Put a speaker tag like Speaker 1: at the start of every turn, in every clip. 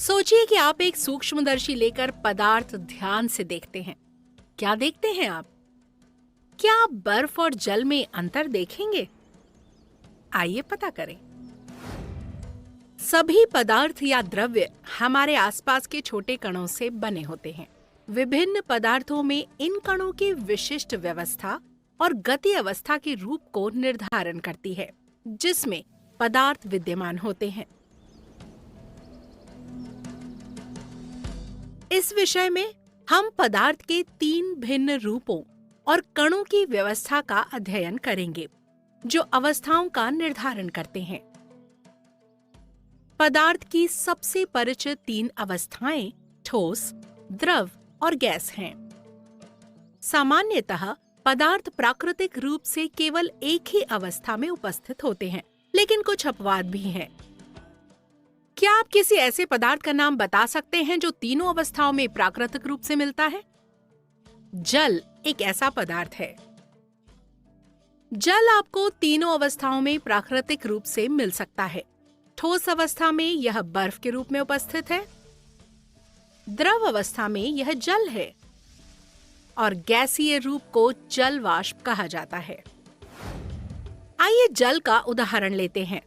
Speaker 1: सोचिए कि आप एक सूक्ष्मदर्शी लेकर पदार्थ ध्यान से देखते हैं। क्या देखते हैं आप? क्या आप बर्फ और जल में अंतर देखेंगे? आइए पता करें। सभी पदार्थ या द्रव्य हमारे आसपास के छोटे कणों से बने होते हैं। विभिन्न पदार्थों में इन कणों की विशिष्ट व्यवस्था और गति अवस्था के रूप को निर्धारण करती है, जिसमें पदार्थ विद्यमान होते हैं। इस विषय में हम पदार्थ के 3 भिन्न रूपों और कणों की व्यवस्था का अध्ययन करेंगे, जो अवस्थाओं का निर्धारण करते हैं। पदार्थ की सबसे परिचित 3 अवस्थाएं ठोस, द्रव और गैस हैं। सामान्यतः पदार्थ प्राकृतिक रूप से केवल एक ही अवस्था में उपस्थित होते हैं, लेकिन कुछ अपवाद भी हैं। क्या आप किसी ऐसे पदार्थ का नाम बता सकते हैं जो तीनों अवस्थाओं में प्राकृतिक रूप से मिलता है? जल एक ऐसा पदार्थ है। जल आपको तीनों अवस्थाओं में प्राकृतिक रूप से मिल सकता है। ठोस अवस्था में यह बर्फ के रूप में उपस्थित है, द्रव अवस्था में यह जल है और गैसीय रूप को जल वाष्प कहा जाता है। आइए जल का उदाहरण लेते हैं।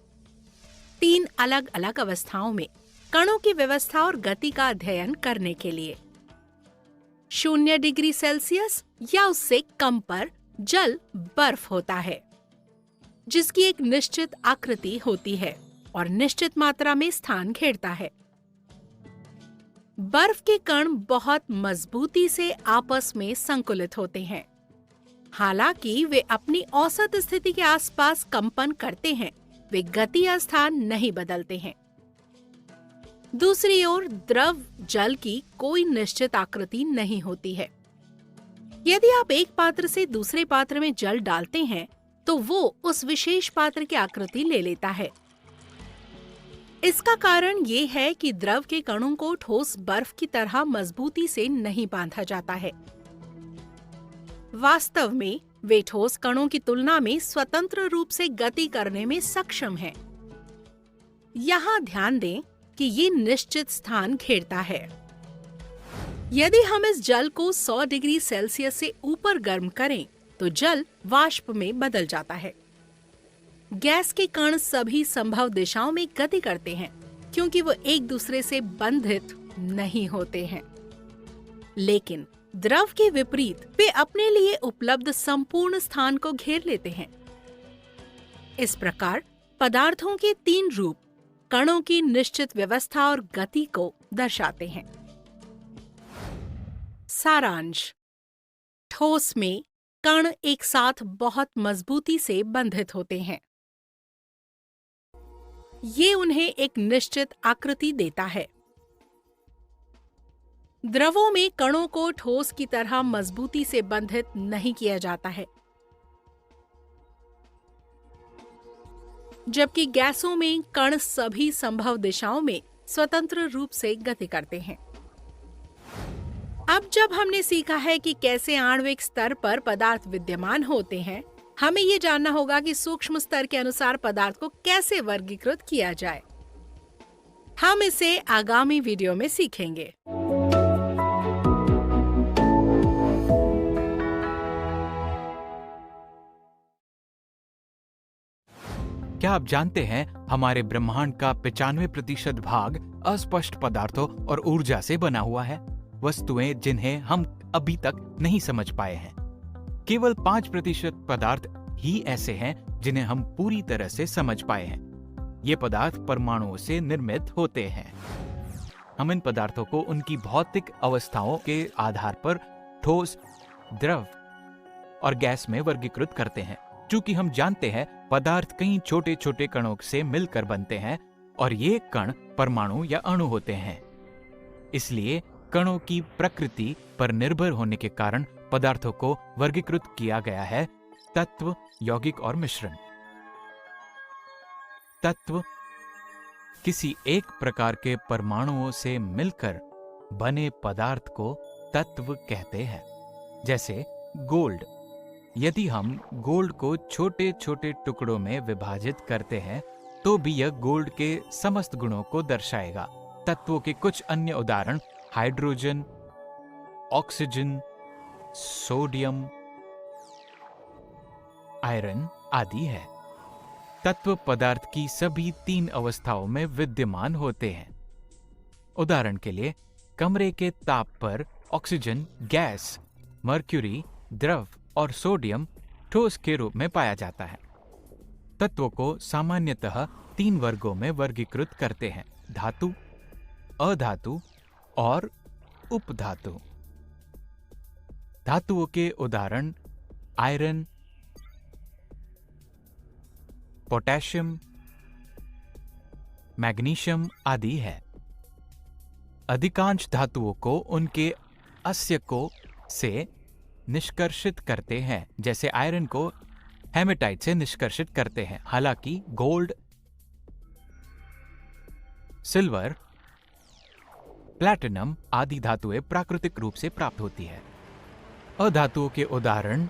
Speaker 1: 3 अलग अलग अवस्थाओं में कणों की व्यवस्था और गति का अध्ययन करने के लिए 0 डिग्री सेल्सियस या उससे कम पर जल बर्फ होता है, जिसकी एक निश्चित आकृति होती है और निश्चित मात्रा में स्थान घेरता है। बर्फ के कण बहुत मजबूती से आपस में संकुलित होते हैं। हालांकि वे अपनी औसत स्थिति के आसपास कंपन करते हैं, वे गति या स्थान नहीं बदलते हैं। दूसरी ओर द्रव जल की कोई निश्चित आकृति नहीं होती है। यदि आप एक पात्र से दूसरे पात्र में जल डालते हैं, तो वो उस विशेष पात्र की आकृति ले लेता है। इसका कारण ये है कि द्रव के कणों को ठोस बर्फ की तरह मजबूती से नहीं बांधा जाता है। वास्तव में वे ठोस कणों की तुलना में स्वतंत्र रूप से गति करने में सक्षम हैं। यहाँ ध्यान दें कि ये निश्चित स्थान घेरता है। यदि हम इस जल को 100 डिग्री सेल्सियस से ऊपर गर्म करें, तो जल वाष्प में बदल जाता है। गैस के कण सभी संभव दिशाओं में गति करते हैं, क्योंकि वो एक दूसरे से बंधित नहीं होते हैं। लेकिन द्रव के विपरीत वे अपने लिए उपलब्ध संपूर्ण स्थान को घेर लेते हैं। इस प्रकार पदार्थों के 3 रूप कणों की निश्चित व्यवस्था और गति को दर्शाते हैं। सारांश: ठोस में कण एक साथ बहुत मजबूती से बंधित होते हैं। ये उन्हें एक निश्चित आकृति देता है। द्रवों में कणों को ठोस की तरह मजबूती से बंधित नहीं किया जाता है, जबकि गैसों में कण सभी संभव दिशाओं में स्वतंत्र रूप से गति करते हैं। अब जब हमने सीखा है कि कैसे आणविक स्तर पर पदार्थ विद्यमान होते हैं, हमें ये जानना होगा कि सूक्ष्म स्तर के अनुसार पदार्थ को कैसे वर्गीकृत किया जाए। हम इसे आगामी वीडियो में सीखेंगे।
Speaker 2: क्या आप जानते हैं हमारे ब्रह्मांड का 95% भाग अस्पष्ट पदार्थों और ऊर्जा से बना हुआ है, वस्तुएं जिन्हें हम अभी तक नहीं समझ पाए हैं। केवल 5% पदार्थ ही ऐसे हैं जिन्हें हम पूरी तरह से समझ पाए हैं। ये पदार्थ परमाणुओं से निर्मित होते हैं। हम इन पदार्थों को उनकी भौतिक अवस्थाओं के आधार पर ठोस, द्रव और गैस में वर्गीकृत करते हैं। चूंकि हम जानते हैं पदार्थ कई छोटे छोटे कणों से मिलकर बनते हैं और ये कण परमाणु या अणु होते हैं, इसलिए कणों की प्रकृति पर निर्भर होने के कारण पदार्थों को वर्गीकृत किया गया है तत्व, यौगिक और मिश्रण। तत्व किसी एक प्रकार के परमाणुओं से मिलकर बने पदार्थ को तत्व कहते हैं। जैसे गोल्ड। यदि हम गोल्ड को छोटे छोटे टुकड़ों में विभाजित करते हैं, तो भी यह गोल्ड के समस्त गुणों को दर्शाएगा। तत्वों के कुछ अन्य उदाहरण हाइड्रोजन, ऑक्सीजन, सोडियम, आयरन आदि है। तत्व पदार्थ की सभी 3 अवस्थाओं में विद्यमान होते हैं। उदाहरण के लिए कमरे के ताप पर ऑक्सीजन गैस, मर्क्यूरी द्रव और सोडियम ठोस के रूप में पाया जाता है। तत्वों को सामान्यतः 3 वर्गों में वर्गीकृत करते हैं: धातु, अधातु और उपधातु। धातुओं के उदाहरण आयरन, पोटेशियम, मैग्नीशियम आदि है। अधिकांश धातुओं को उनके अस्यकों से निष्कर्षित करते हैं, जैसे आयरन को हेमेटाइट से निष्कर्षित करते हैं। हालांकि गोल्ड, सिल्वर, प्लैटिनम आदि धातुएं प्राकृतिक रूप से प्राप्त होती है। अधातुओं के उदाहरण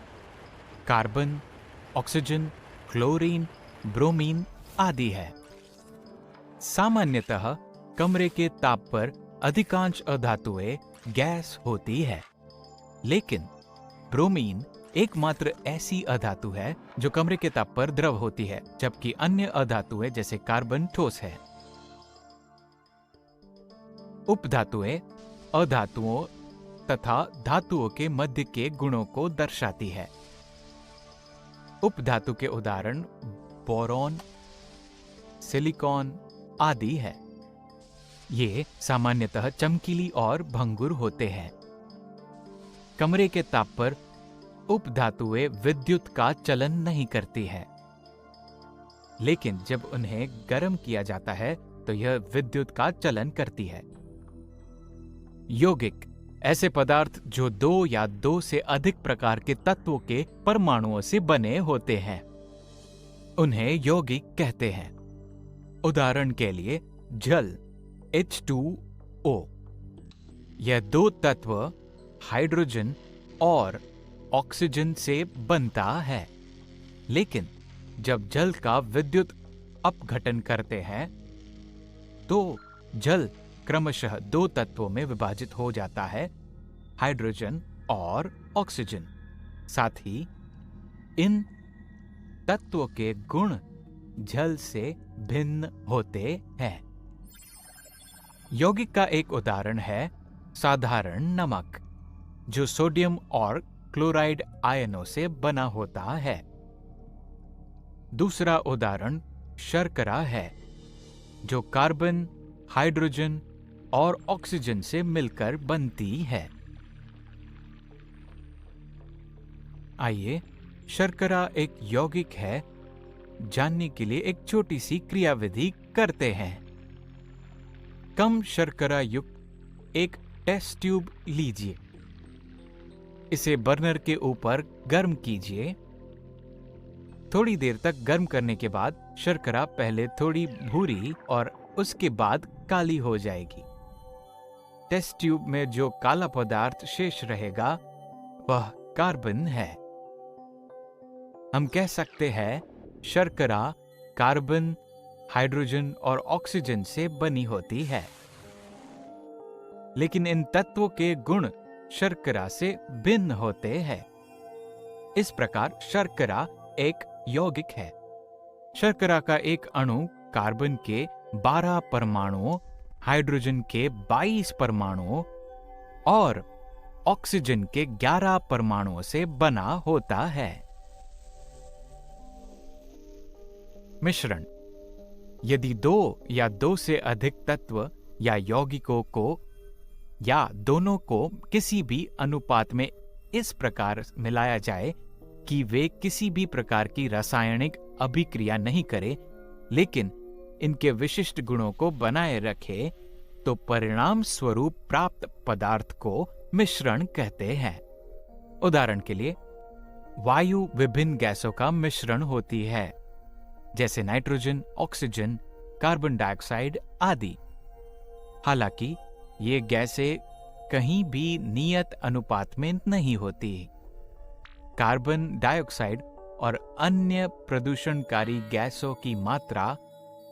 Speaker 2: कार्बन, ऑक्सीजन, क्लोरीन, ब्रोमीन आदि है। सामान्यतः कमरे के ताप पर अधिकांश अधातुएं गैस होती है, लेकिन ब्रोमीन एकमात्र ऐसी अधातु है जो कमरे के ताप पर द्रव होती है, जबकि अन्य अधातुएं जैसे कार्बन ठोस है। उपधातुएं अधातुओं तथा धातुओं के मध्य के गुणों को दर्शाती है। उपधातु के उदाहरण बोरॉन, सिलिकॉन आदि है। ये सामान्यतः चमकीली और भंगुर होते हैं। कमरे के ताप पर उपधातुएं विद्युत का चलन नहीं करती है, लेकिन जब उन्हें गर्म किया जाता है तो यह विद्युत का चलन करती है। यौगिक ऐसे पदार्थ जो 2 या 2 से अधिक प्रकार के तत्वों के परमाणुओं से बने होते हैं, उन्हें यौगिक कहते हैं। उदाहरण के लिए जल H2O, यह 2 तत्व हाइड्रोजन और ऑक्सीजन से बनता है, लेकिन जब जल का विद्युत अपघटन करते हैं तो जल क्रमशः 2 तत्वों में विभाजित हो जाता है, हाइड्रोजन और ऑक्सीजन। साथ ही इन तत्वों के गुण जल से भिन्न होते हैं। यौगिक का एक उदाहरण है साधारण नमक, जो सोडियम और क्लोराइड आयनों से बना होता है। दूसरा उदाहरण शर्करा है, जो कार्बन, हाइड्रोजन और ऑक्सीजन से मिलकर बनती है। आइए शर्करा एक यौगिक है जानने के लिए एक छोटी सी क्रियाविधि करते हैं। कम शर्करा युक्त एक टेस्ट ट्यूब लीजिए, इसे बर्नर के ऊपर गर्म कीजिए। थोड़ी देर तक गर्म करने के बाद शर्करा पहले थोड़ी भूरी और उसके बाद काली हो जाएगी। टेस्ट ट्यूब में जो काला पदार्थ शेष रहेगा वह कार्बन है। हम कह सकते हैं शर्करा कार्बन, हाइड्रोजन और ऑक्सीजन से बनी होती है, लेकिन इन तत्वों के गुण शर्करा से भिन्न होते हैं। इस प्रकार शर्करा एक यौगिक है। शर्करा का एक अणु कार्बन के 12 परमाणुओं, हाइड्रोजन के 22 परमाणुओं और ऑक्सीजन के 11 परमाणुओं से बना होता है। मिश्रण: यदि 2 या 2 से अधिक तत्व या यौगिकों को या दोनों को किसी भी अनुपात में इस प्रकार मिलाया जाए कि वे किसी भी प्रकार की रासायनिक अभिक्रिया नहीं करें, लेकिन इनके विशिष्ट गुणों को बनाए रखे, तो परिणाम स्वरूप प्राप्त पदार्थ को मिश्रण कहते हैं। उदाहरण के लिए वायु विभिन्न गैसों का मिश्रण होती है, जैसे नाइट्रोजन, ऑक्सीजन, कार्बन डाइऑक्साइड आदि। हालांकि ये गैसें कहीं भी नियत अनुपात में नहीं होती। कार्बन डाइऑक्साइड और अन्य प्रदूषणकारी गैसों की मात्रा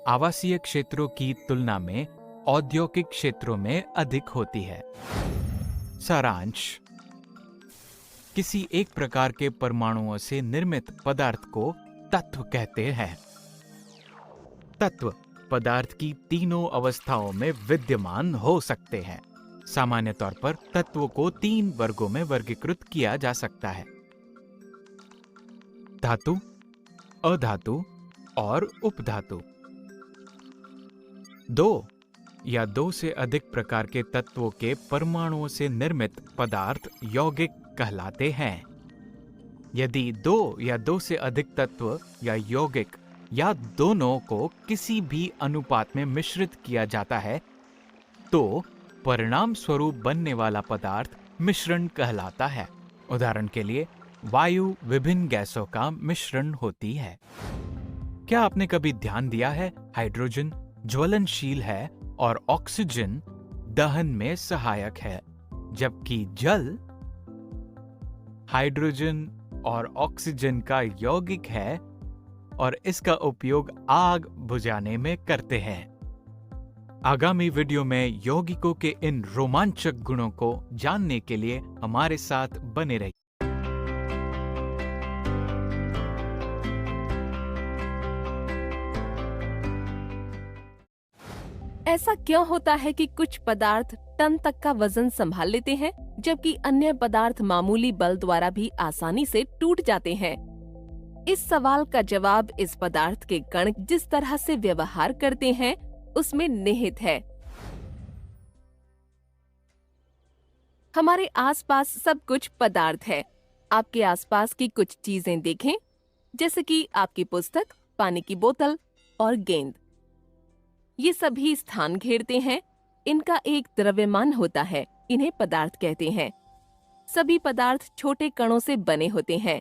Speaker 2: आवासीय क्षेत्रों की तुलना में औद्योगिक क्षेत्रों में अधिक होती है। सारांश: किसी एक प्रकार के परमाणुओं से निर्मित पदार्थ को तत्व कहते हैं। तत्व पदार्थ की तीनों अवस्थाओं में विद्यमान हो सकते हैं। सामान्य तौर पर तत्वों को 3 वर्गों में वर्गीकृत किया जा सकता है: धातु, अधातु और उपधातु। 2 या 2 से अधिक प्रकार के तत्वों के परमाणुओं से निर्मित पदार्थ यौगिक कहलाते हैं। यदि 2 या 2 से अधिक तत्व या यौगिक या दोनों को किसी भी अनुपात में मिश्रित किया जाता है तो परिणाम स्वरूप बनने वाला पदार्थ मिश्रण कहलाता है। उदाहरण के लिए, वायु विभिन्न गैसों का मिश्रण होती है। क्या आपने कभी ध्यान दिया है, हाइड्रोजन ज्वलनशील है और ऑक्सीजन दहन में सहायक है, जबकि जल हाइड्रोजन और ऑक्सीजन का यौगिक है और इसका उपयोग आग बुझाने में करते हैं। आगामी वीडियो में यौगिकों के इन रोमांचक गुणों को जानने के लिए हमारे साथ बने रहिए।
Speaker 3: ऐसा क्यों होता है कि कुछ पदार्थ टन तक का वजन संभाल लेते हैं, जबकि अन्य पदार्थ मामूली बल द्वारा भी आसानी से टूट जाते हैं? इस सवाल का जवाब इस पदार्थ के कण जिस तरह से व्यवहार करते हैं उसमें निहित है। हमारे आसपास सब कुछ पदार्थ है। आपके आसपास की कुछ चीजें देखें, जैसे कि आपकी पुस्तक, पानी की बोतल और गेंद। ये सभी स्थान घेरते हैं। इनका एक द्रव्यमान होता है, इन्हें पदार्थ कहते हैं। सभी पदार्थ छोटे कणों से बने होते हैं।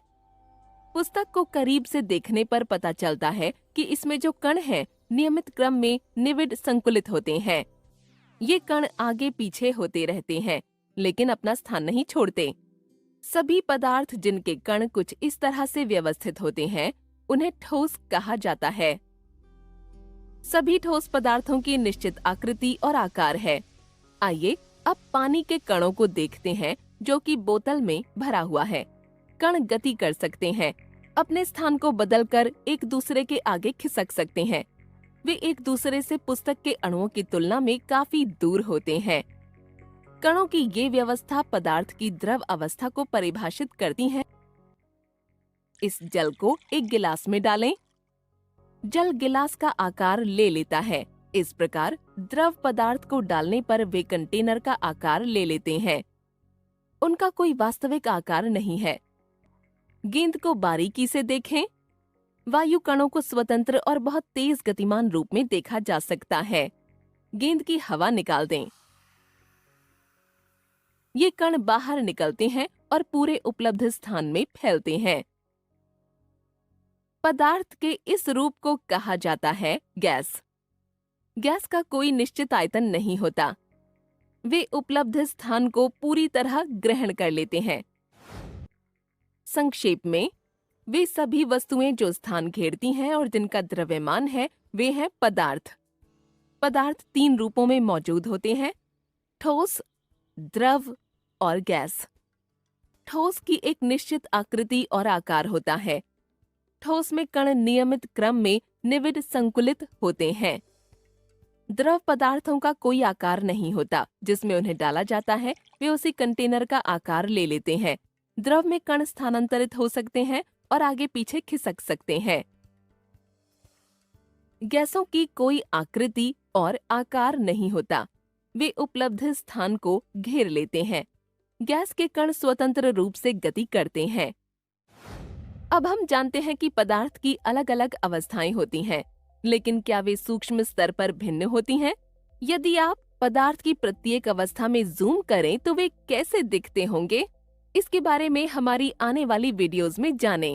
Speaker 3: पुस्तक को करीब से देखने पर पता चलता है कि इसमें जो कण हैं, नियमित क्रम में निविड संकुलित होते हैं। ये कण आगे पीछे होते रहते हैं, लेकिन अपना स्थान नहीं छोड़ते। सभी पदार्थ जिनके कण कुछ इस तरह से व्यवस्थित होते हैं, उन्हें ठोस कहा जाता है। सभी ठोस पदार्थों की निश्चित आकृति और आकार है। आइए अब पानी के कणों को देखते हैं, जो कि बोतल में भरा हुआ है। कण गति कर सकते हैं, अपने स्थान को बदलकर एक दूसरे के आगे खिसक सकते हैं। वे एक दूसरे से पुस्तक के अणुओं की तुलना में काफी दूर होते हैं। कणों की ये व्यवस्था पदार्थ की द्रव अवस्था को परिभाषित करती है। इस जल को एक गिलास में डालें। जल गिलास का आकार ले लेता है। इस प्रकार द्रव पदार्थ को डालने पर वे कंटेनर का आकार ले लेते हैं। उनका कोई वास्तविक आकार नहीं है। गेंद को बारीकी से देखें। वायु कणों को स्वतंत्र और बहुत तेज गतिमान रूप में देखा जा सकता है। गेंद की हवा निकाल दें। ये कण बाहर निकलते हैं और पूरे उपलब्ध स्थान में फैलते हैं। पदार्थ के इस रूप को कहा जाता है गैस। गैस का कोई निश्चित आयतन नहीं होता। वे उपलब्ध स्थान को पूरी तरह ग्रहण कर लेते हैं। संक्षेप में, वे सभी वस्तुएं जो स्थान घेरती हैं और जिनका द्रव्यमान है, वे हैं पदार्थ। पदार्थ 3 रूपों में मौजूद होते हैं: ठोस, द्रव और गैस। ठोस की एक निश्चित आकृति और आकार होता है। ठोस में कण नियमित क्रम में निविड संकुलित होते हैं। द्रव पदार्थों का कोई आकार नहीं होता। जिसमें उन्हें डाला जाता है वे उसी कंटेनर का आकार ले लेते हैं। द्रव में कण स्थानांतरित हो सकते हैं और आगे पीछे खिसक सकते हैं। गैसों की कोई आकृति और आकार नहीं होता। वे उपलब्ध स्थान को घेर लेते हैं। गैस के कण स्वतंत्र रूप से गति करते हैं। अब हम जानते हैं कि पदार्थ की अलग अलग अवस्थाएं होती हैं, लेकिन क्या वे सूक्ष्म स्तर पर भिन्न होती हैं? यदि आप पदार्थ की प्रत्येक अवस्था में जूम करें तो वे कैसे दिखते होंगे? इसके बारे में हमारी आने वाली वीडियोस में जानें।